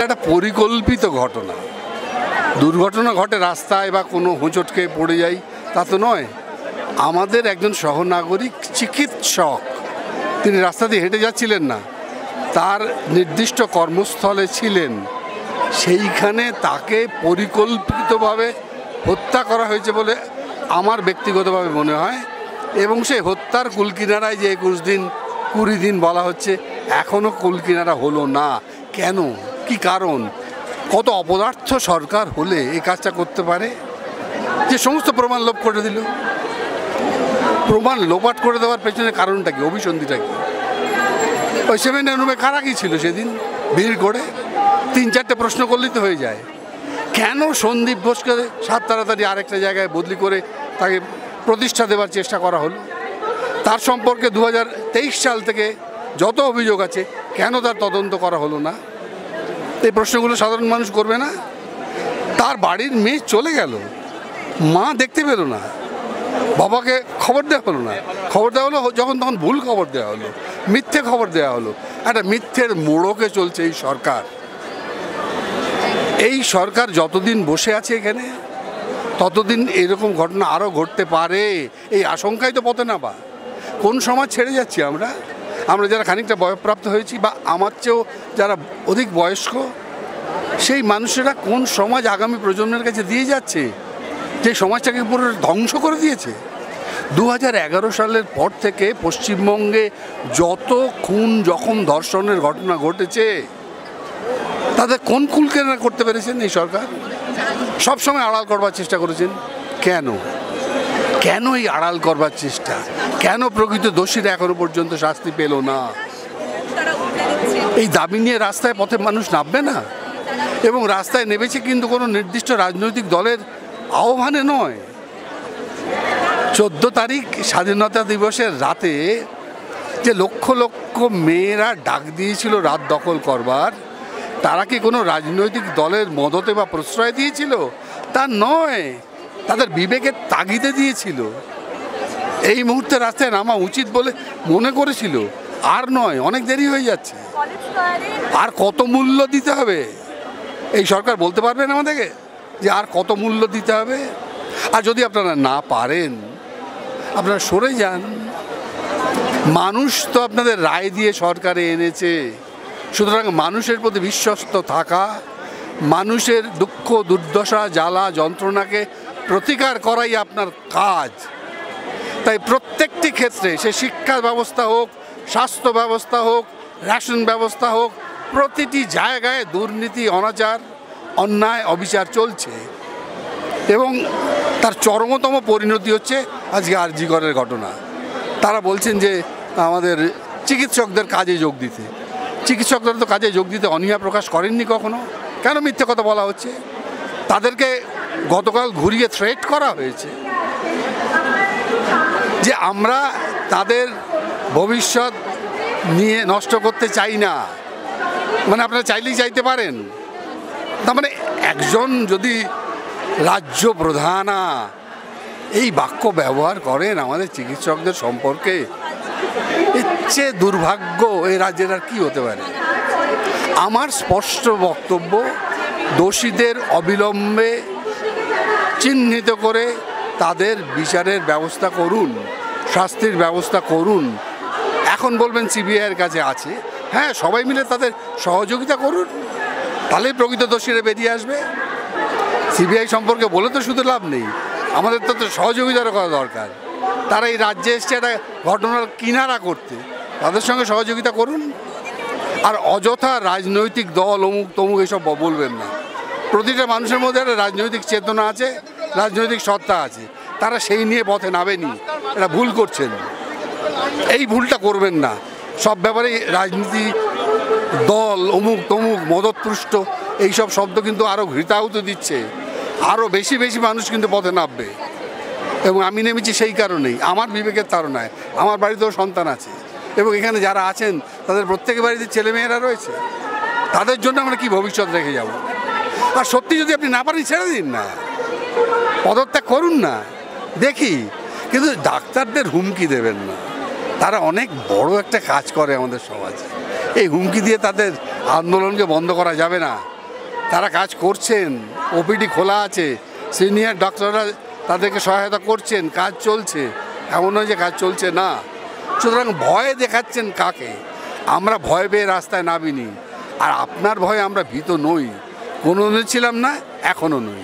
একটা পরিকল্পিত ঘটনা। দুর্ঘটনা ঘটে রাস্তায় বা কোনো হোঁচটকে পড়ে যাই তা তো নয়। আমাদের একজন সহনাগরিক চিকিৎসক, তিনি রাস্তা দিয়ে হেঁটে যাচ্ছিলেন না, তার নির্দিষ্ট কর্মস্থলে ছিলেন, সেইখানে তাকে পরিকল্পিতভাবে হত্যা করা হয়েছে বলে আমার ব্যক্তিগতভাবে মনে হয়। এবং সেই হত্যার কুলকিনারায় যে 21 দিন 20 দিন বলা হচ্ছে, এখনও কুলকিনারা হলো না। কেন? কি কারণ? কত অপদার্থ সরকার হলে এই কাজটা করতে পারে? যে সমস্ত প্রমাণ লোপ করে দিল। প্রমাণ লোপাট করে দেওয়ার পেছনে কারণটা কি, অভিসন্ধিটা কি? ওই 7 কারা কি ছিল সেদিন ভিড় করে? 3-4টে প্রশ্ন করলেই তো হয়ে যায়। কেন সন্দীপ ঘোষকে সাত তাড়াতাড়ি আরেকটা জায়গায় বদলি করে তাকে প্রতিষ্ঠা দেওয়ার চেষ্টা করা হলো? তার সম্পর্কে 2023 সাল থেকে যত অভিযোগ আছে, কেন তার তদন্ত করা হলো না? এই প্রশ্নগুলো সাধারণ মানুষ করবে না? তার বাড়ির মেয়ে চলে গেল, মা দেখতে পেল না, বাবাকে খবর দেওয়া হলো না। খবর দেওয়া হলো যখন তখন ভুল খবর দেওয়া হলো, মিথ্যে খবর দেওয়া হলো। একটা মিথ্যের মোড়কে চলছে এই সরকার। এই সরকার যতদিন বসে আছে এখানে, ততদিন এরকম ঘটনা আরও ঘটতে পারে, এই আশঙ্কাই তো পথে নামা। কোন সমাজ ছেড়ে যাচ্ছি আমরা? আমরা যারা খানিকটা বয়ঃপ্রাপ্ত হয়েছি বা আমার চেয়েও যারা অধিক বয়স্ক, সেই মানুষেরা কোন সমাজ আগামী প্রজন্মের কাছে দিয়ে যাচ্ছে, যে সমাজটাকে পুরো ধ্বংস করে দিয়েছে। 2011 সালের পর থেকে পশ্চিমবঙ্গে যত খুন, জখম, ধর্ষণের ঘটনা ঘটেছে, তাদের কোন কুলকেনা করতে পেরেছেন এই সরকার? সবসময় আড়াল করবার চেষ্টা করেছেন। কেন? কেন এই আড়াল করবার চেষ্টা? কেন প্রকৃত দোষীরা এখনো পর্যন্ত শাস্তি পেল না? এই দাবি নিয়ে রাস্তায় পথে মানুষ নামবে না। এবং রাস্তায় নেমেছে কিন্তু কোনো নির্দিষ্ট রাজনৈতিক দলের আহ্বানে নয়। 14 তারিখ স্বাধীনতা দিবসের রাতে যে লক্ষ লক্ষ মেয়েরা ডাক দিয়েছিল রাত দখল করবার, তারা কি কোনো রাজনৈতিক দলের মদতে বা প্রশ্রয় দিয়েছিল? তা নয়, তাদের বিবেকের তাগিদে দিয়েছিল। এই মুহূর্তে রাস্তায় নামা উচিত বলে মনে করেছিল। আর নয়, অনেক দেরি হয়ে যাচ্ছে। আর কত মূল্য দিতে হবে এই সরকার বলতে পারবেন আমাদেরকে যে আর কত মূল্য দিতে হবে? আর যদি আপনারা না পারেন, আপনারা সরে যান। মানুষ তো আপনাদের রায় দিয়ে সরকারে এনেছে। সুতরাং মানুষের প্রতি বিশ্বস্ত থাকা, মানুষের দুঃখ, দুর্দশা, জ্বালা, যন্ত্রণাকে প্রতিকার করাই আপনার কাজ। তাই প্রত্যেকটি ক্ষেত্রে, সে শিক্ষা ব্যবস্থা হোক, স্বাস্থ্য ব্যবস্থা হোক, রেশন ব্যবস্থা হোক, প্রতিটি জায়গায় দুর্নীতি, অনাচার, অন্যায়, অবিচার চলছে। এবং তার চরমতম পরিণতি হচ্ছে আজকে আরজি করের ঘটনা। তারা বলছেন যে আমাদের চিকিৎসকদের কাজে যোগ দিতে। চিকিৎসকরা তো কাজে যোগ দিতে অনীহা প্রকাশ করেননি কখনো। কেন মিথ্যে কথা বলা হচ্ছে? তাদেরকে গতকাল ঘুরিয়ে থ্রেট করা হয়েছে যে আমরা তাদের ভবিষ্যৎ নিয়ে নষ্ট করতে চাই না। মানে আপনারা চাইলেই চাইতে পারেন। তার মানে একজন যদি রাজ্য প্রধানা এই বাক্য ব্যবহার করেন আমাদের চিকিৎসকদের সম্পর্কে, এর চেয়ে দুর্ভাগ্য এই রাজ্যের আর কী হতে পারে? আমার স্পষ্ট বক্তব্য, দোষীদের অবিলম্বে চিহ্নিত করে তাদের বিচারের ব্যবস্থা করুন, শাস্তির ব্যবস্থা করুন। এখন বলবেন সিবিআইয়ের কাছে আছে, হ্যাঁ, সবাই মিলে তাদের সহযোগিতা করুন, তাহলেই প্রকৃত দোষীরা বেরিয়ে আসবে। সিবিআই সম্পর্কে বলে তো শুধু লাভ নেই, আমাদের তো সহযোগিতারও করা দরকার। তারা এই রাজ্যে এসছে একটা ঘটনার কিনারা করতে, তাদের সঙ্গে সহযোগিতা করুন। আর অযথা রাজনৈতিক দল অমুক তমুক এসব বলবেন না। প্রতিটা মানুষের মধ্যে একটা রাজনৈতিক চেতনা আছে, রাজনৈতিক সত্তা আছে, তারা সেই নিয়ে পথে নামেনি। এটা ভুল করছেন, এই ভুলটা করবেন না। সব ব্যাপারে রাজনীতি, দল, অমুক তমুক, মদতপুষ্ট এইসব শব্দ কিন্তু আরও ঘৃতাহুতি দিচ্ছে। আরও বেশি বেশি মানুষ কিন্তু পথে নামবে। এবং আমি নেমেছি সেই কারণেই, আমার বিবেকের তাড়নায়। আমার বাড়িতেও সন্তান আছে এবং এখানে যারা আছেন তাদের প্রত্যেকের বাড়িতে ছেলেমেয়েরা রয়েছে। তাদের জন্য আমরা কি ভবিষ্যৎ রেখে যাব? আর সত্যি যদি আপনি না পারেন, ছেড়ে দিন না, পদত্যাগ করুন না, দেখি। কিন্তু ডাক্তারদের হুমকি দেবেন না। তারা অনেক বড় একটা কাজ করে আমাদের সমাজে। এই হুমকি দিয়ে তাদের আন্দোলনকে বন্ধ করা যাবে না। তারা কাজ করছেন, ওপিডি খোলা আছে, সিনিয়র ডক্টররা তাদেরকে সহায়তা করছেন, কাজ চলছে, এমন নয় যে কাজ চলছে না। সুতরাং ভয় দেখাচ্ছেন কাকে? আমরা ভয় পেয়ে রাস্তায় নামিনি, আর আপনার ভয়ে আমরা ভীত নই, কোনোদিন ছিলাম না, এখনও নই।